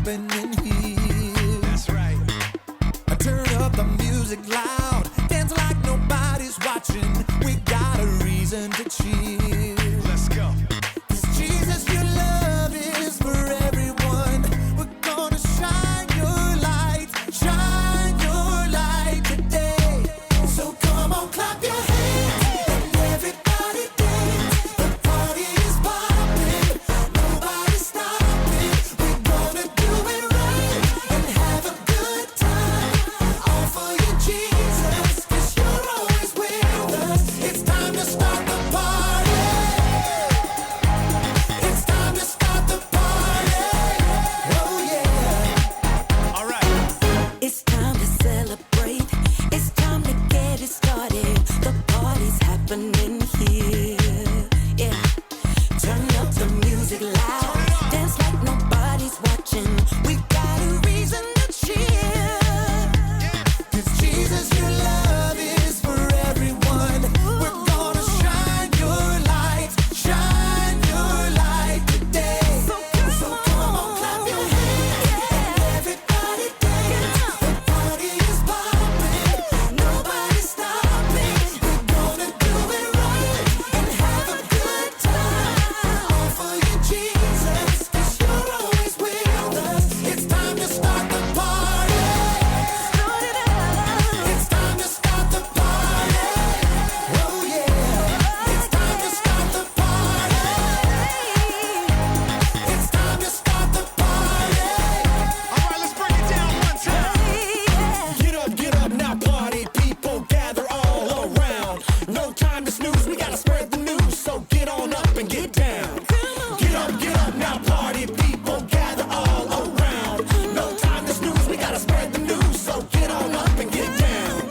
happening here. That's right. I turn up the music loud, dance like nobody's watching. We got a reason to cheer. Let's go. 'Cause Jesus, your love is for everyone. We're gonna shine your light today. So come on, clap your hands and everybody dance. The party is popping, nobody's stopping. We're gonna do it right and have a good time. All for you, Jesus, 'cause you're always with us. It's time to start the party. It's time to start the party. Oh yeah. All right. It's time to celebrate. It's time to get it started. The party's happening here. Yeah. Turn up the music loud. Dance like nobody's watching. We've got a reason to cheer. 'Cause Jesus, your love is for everyone. We're gonna shine your light today. So come on, clap your hands and everybody dance. The party is popping, nobody's stopping. We're gonna do it right and have a good time. All for you, Jesus, 'cause you're always with us. It's time to start the party. It's time to start the party. Oh yeah. It's time to start the party. It's time to start the party. All right, let's break it down one time. Get up now, party people, gather all around. No time to snooze, we gotta spread the news, so get on up and get down. Get up now, party people, gather all around. No time to snooze, we gotta spread the news, so get on up and get down.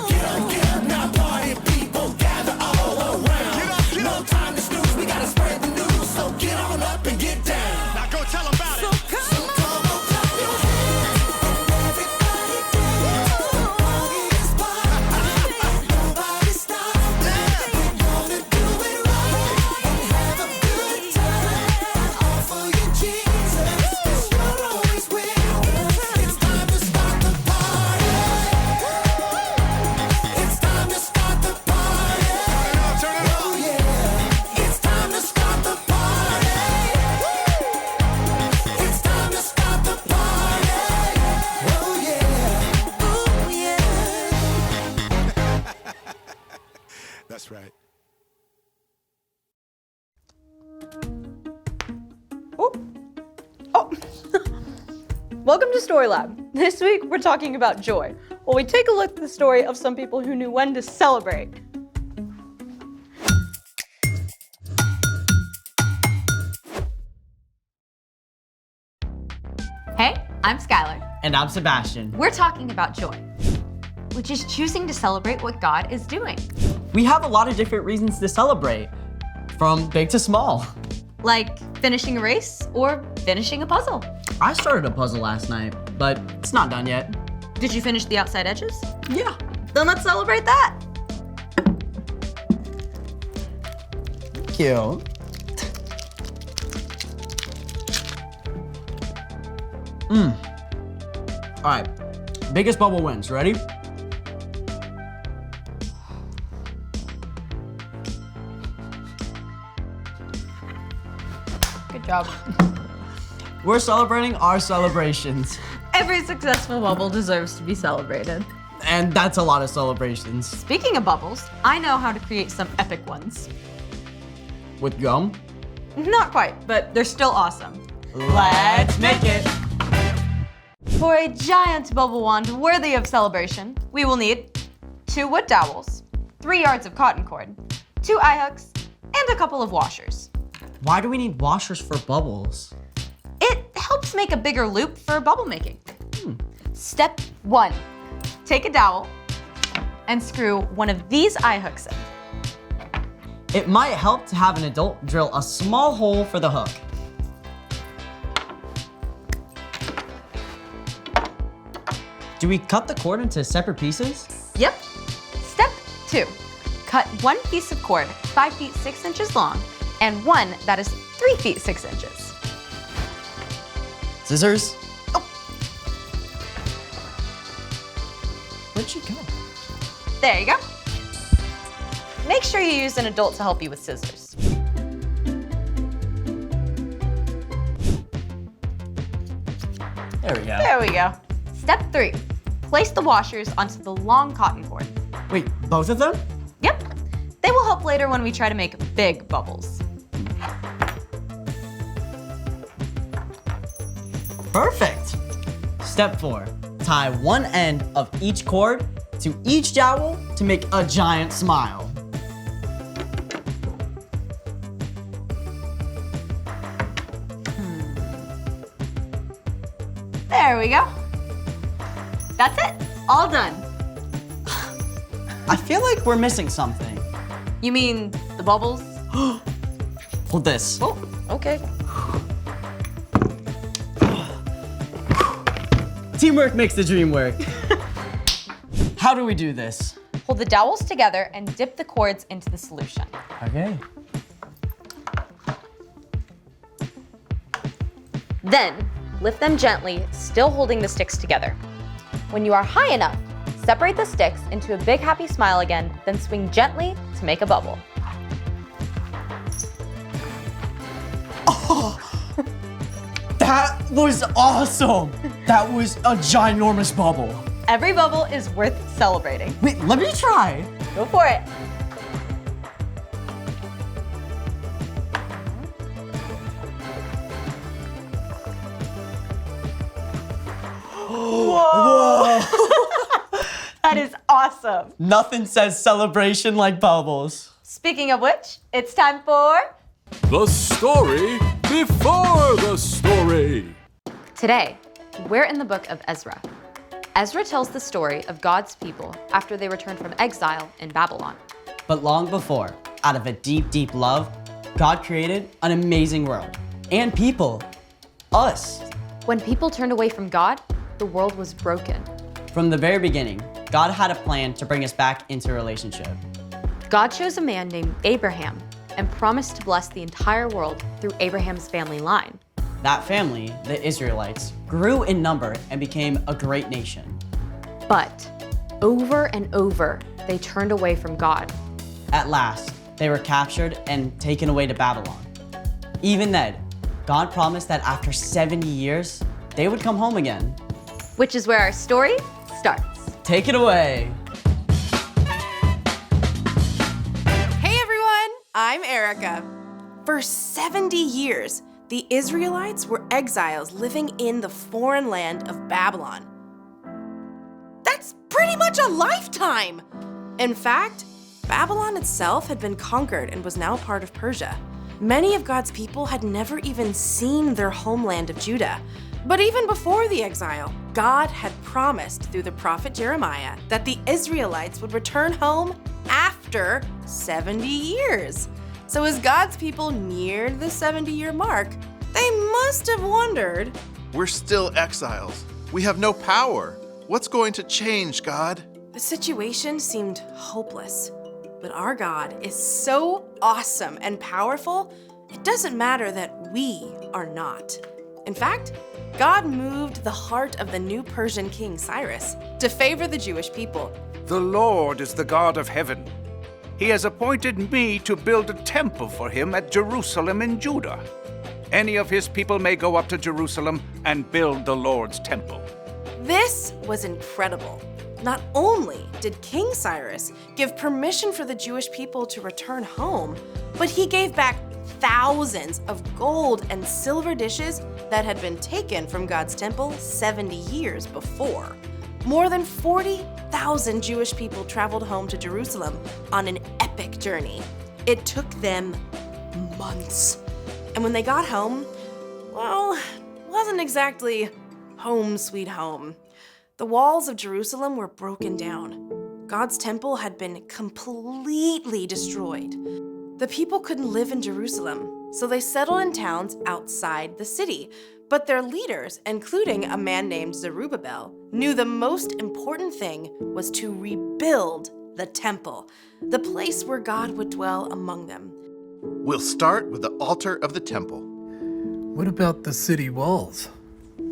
Get up now, party people, gather all around. No time to snooze, we gotta spread the news, so get on up and get down. Now go tell them about it. So come on, clap your hands and everybody dance. The party is popping, nobody's stopping. We're gonna do it right and have a good time. All for you, Jesus, 'cause you're always with us. It's time to start the party. It's time to start the party. Turn it up. Oh yeah. It's time to start the party. It's time to start the party. Oh yeah. Ooh, yeah. That's right. Oh. Welcome to Story Lab. This week we're talking about joy. While we take a look at the story of some people who knew when to celebrate. Hey, I'm Skylar. And I'm Sebastian. We're talking about joy, which is choosing to celebrate what God is doing. We have a lot of different reasons to celebrate, from big to small. Like finishing a race or finishing a puzzle. I started a puzzle last night, but it's not done yet. Did you finish the outside edges? Yeah. Then let's celebrate that. Cute. All right, biggest bubble wins. Ready? Good job. We're celebrating our celebrations. Every successful bubble deserves to be celebrated. And that's a lot of celebrations. Speaking of bubbles, I know how to create some epic ones. With gum? Not quite, but they're still awesome. Let's make it. For a giant bubble wand worthy of celebration, we will need 2 wood dowels, 3 yards of cotton cord, 2 eye hooks, and a couple of washers. Why do we need washers for bubbles? It helps make a bigger loop for bubble making. Step 1, take a dowel and screw one of these eye hooks in. It might help to have an adult drill a small hole for the hook. Do we cut the cord into separate pieces? Yep. Step 2, cut 1 piece of cord 5 feet 6 inches long and one that is 3 feet 6 inches. Scissors? Where'd she go? There you go. Make sure you use an adult to help you with scissors. There we go. There we go. Step 3. Place the washers onto the long cotton cord. Wait, both of them? Yep. They will help later when we try to make big bubbles. Perfect. Step 4. Tie one end of each cord to each jowl to make a giant smile. There we go. That's it. All done. I feel like we're missing something. You mean the bubbles? Hold this. Oh, okay. Teamwork makes the dream work. How do we do this? Hold the dowels together and dip the cords into the solution. Okay. Then, lift them gently, still holding the sticks together. When you are high enough, separate the sticks into a big happy smile again, then swing gently to make a bubble. That was awesome. That was a ginormous bubble. Every bubble is worth celebrating. Wait, let me try. Go for it. Whoa. That is awesome. Nothing says celebration like bubbles. Speaking of which, it's time for The story before the story. Today, we're in the book of Ezra. Ezra tells the story of God's people after they returned from exile in Babylon. But long before, out of a deep, deep love, God created an amazing world and people, us. When people turned away from God, the world was broken. From the very beginning, God had a plan to bring us back into a relationship. God chose a man named Abraham and promised to bless the entire world through Abraham's family line. That family, the Israelites, grew in number and became a great nation. But over and over, they turned away from God. At last, they were captured and taken away to Babylon. Even then, God promised that after 70 years, they would come home again. Which is where our story starts. Take it away. Hey everyone, I'm Erica. For 70 years, the Israelites were exiles living in the foreign land of Babylon. That's pretty much a lifetime! In fact, Babylon itself had been conquered and was now part of Persia. Many of God's people had never even seen their homeland of Judah. But even before the exile, God had promised through the prophet Jeremiah that the Israelites would return home after 70 years. So as God's people neared the 70-year mark, they must have wondered, We're still exiles. We have no power. What's going to change, God? the situation seemed hopeless. But our God is so awesome and powerful, it doesn't matter that we are not. In fact, God moved the heart of the new Persian king Cyrus to favor the Jewish people. The Lord is the God of heaven. He has appointed me to build a temple for him at Jerusalem in Judah. Any of his people may go up to Jerusalem and build the Lord's temple. This was incredible. Not only did King Cyrus give permission for the Jewish people to return home, but he gave back thousands of gold and silver dishes that had been taken from God's temple 70 years before. More than 40,000 Jewish people traveled home to Jerusalem on an epic journey. It took them months. And when they got home, well, it wasn't exactly home sweet home. The walls of Jerusalem were broken down. God's temple had been completely destroyed. The people couldn't live in Jerusalem, so they settled in towns outside the city. But their leaders, including a man named Zerubbabel, knew the most important thing was to rebuild the temple, the place where God would dwell among them. We'll start with the altar of the temple. What about the city walls?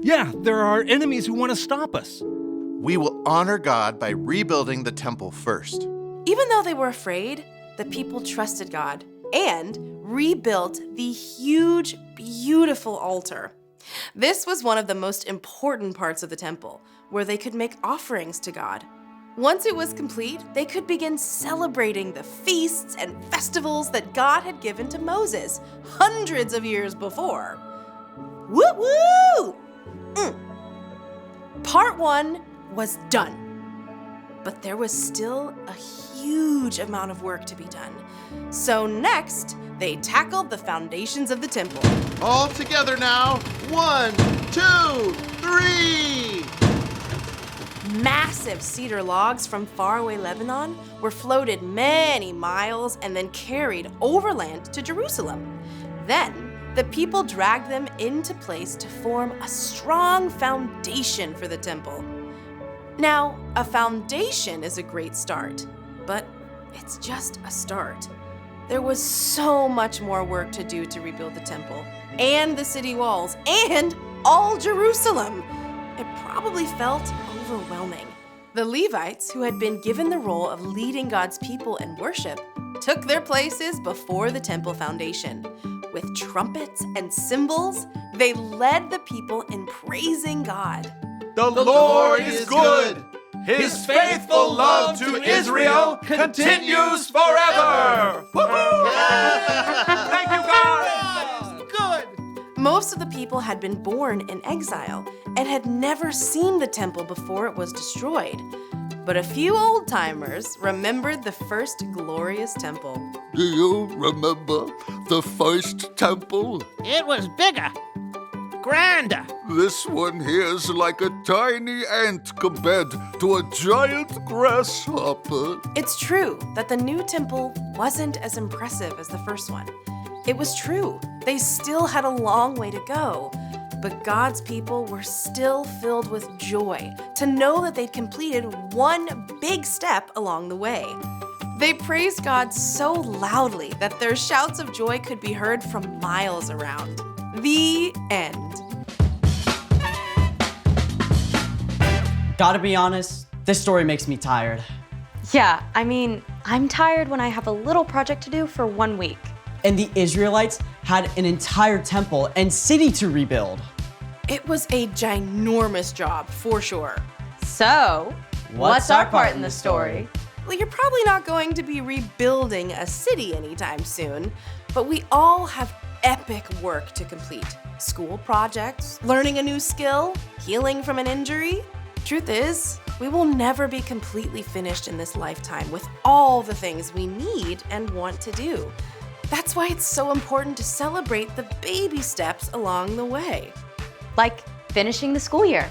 Yeah, there are enemies who want to stop us. We will honor God by rebuilding the temple first. Even though they were afraid, the people trusted God and rebuilt the huge, beautiful altar. This was one of the most important parts of the temple, where they could make offerings to God. Once it was complete, they could begin celebrating the feasts and festivals that God had given to Moses hundreds of years before. Woo woo! Part 1 was done. But there was still a huge amount of work to be done. So next, they tackled the foundations of the temple. All together now. 1, 2, 3. Massive cedar logs from faraway Lebanon were floated many miles and then carried overland to Jerusalem. Then, the people dragged them into place to form a strong foundation for the temple. Now, a foundation is a great start, but it's just a start. There was so much more work to do to rebuild the temple, and the city walls, and all Jerusalem. It probably felt overwhelming. The Levites, who had been given the role of leading God's people in worship, took their places before the temple foundation. With trumpets and cymbals, they led the people in praising God. The Lord is good. His faithful love to Israel continues forever. Thank you, God! Good. Most of the people had been born in exile and had never seen the temple before it was destroyed. But a few old-timers remembered the first glorious temple. Do you remember the first temple? It was bigger, grander. This one here is like a tiny ant compared to a giant grasshopper. It's true that the new temple wasn't as impressive as the first one. It was true, they still had a long way to go. But God's people were still filled with joy to know that they'd completed one big step along the way. They praised God so loudly that their shouts of joy could be heard from miles around. The end. Gotta be honest, this story makes me tired. Yeah, I mean, I'm tired when I have a little project to do for 1 week. And the Israelites had an entire temple and city to rebuild. It was a ginormous job, for sure. So, what's our part in the story? Well, you're probably not going to be rebuilding a city anytime soon, but we all have epic work to complete. School projects, learning a new skill, healing from an injury. Truth is, we will never be completely finished in this lifetime with all the things we need and want to do. That's why it's so important to celebrate the baby steps along the way. Like finishing the school year.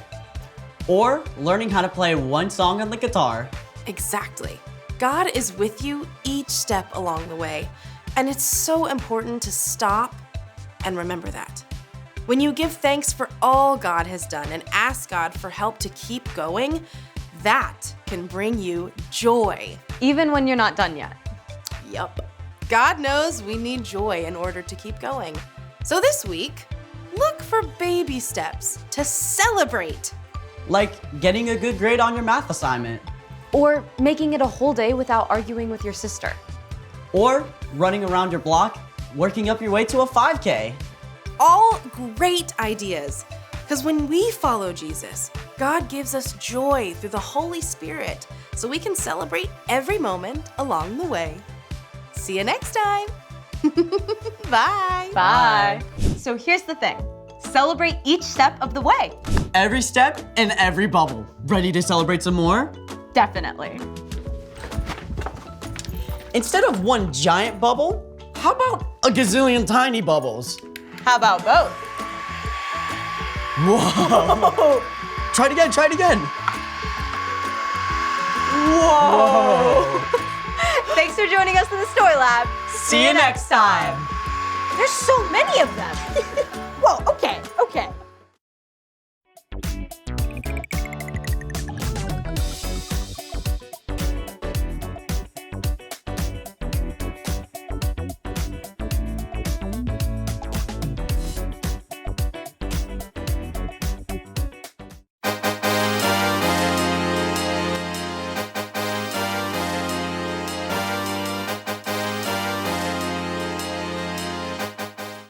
Or learning how to play one song on the guitar. Exactly. God is with you each step along the way, and it's so important to stop and remember that. When you give thanks for all God has done and ask God for help to keep going, that can bring you joy. Even when you're not done yet. Yup. God knows we need joy in order to keep going. So this week, look for baby steps to celebrate. Like getting a good grade on your math assignment. Or making it a whole day without arguing with your sister. Or running around your block, working up your way to a 5K. All great ideas. Because when we follow Jesus, God gives us joy through the Holy Spirit so we can celebrate every moment along the way. See you next time. Bye. Bye. So here's the thing. Celebrate each step of the way. Every step and every bubble. Ready to celebrate some more? Definitely. Instead of one giant bubble, how about a gazillion tiny bubbles? How about both? Whoa! Try it again, try it again. Whoa! Thanks for joining us in the Story Lab. See you next time. There's so many of them.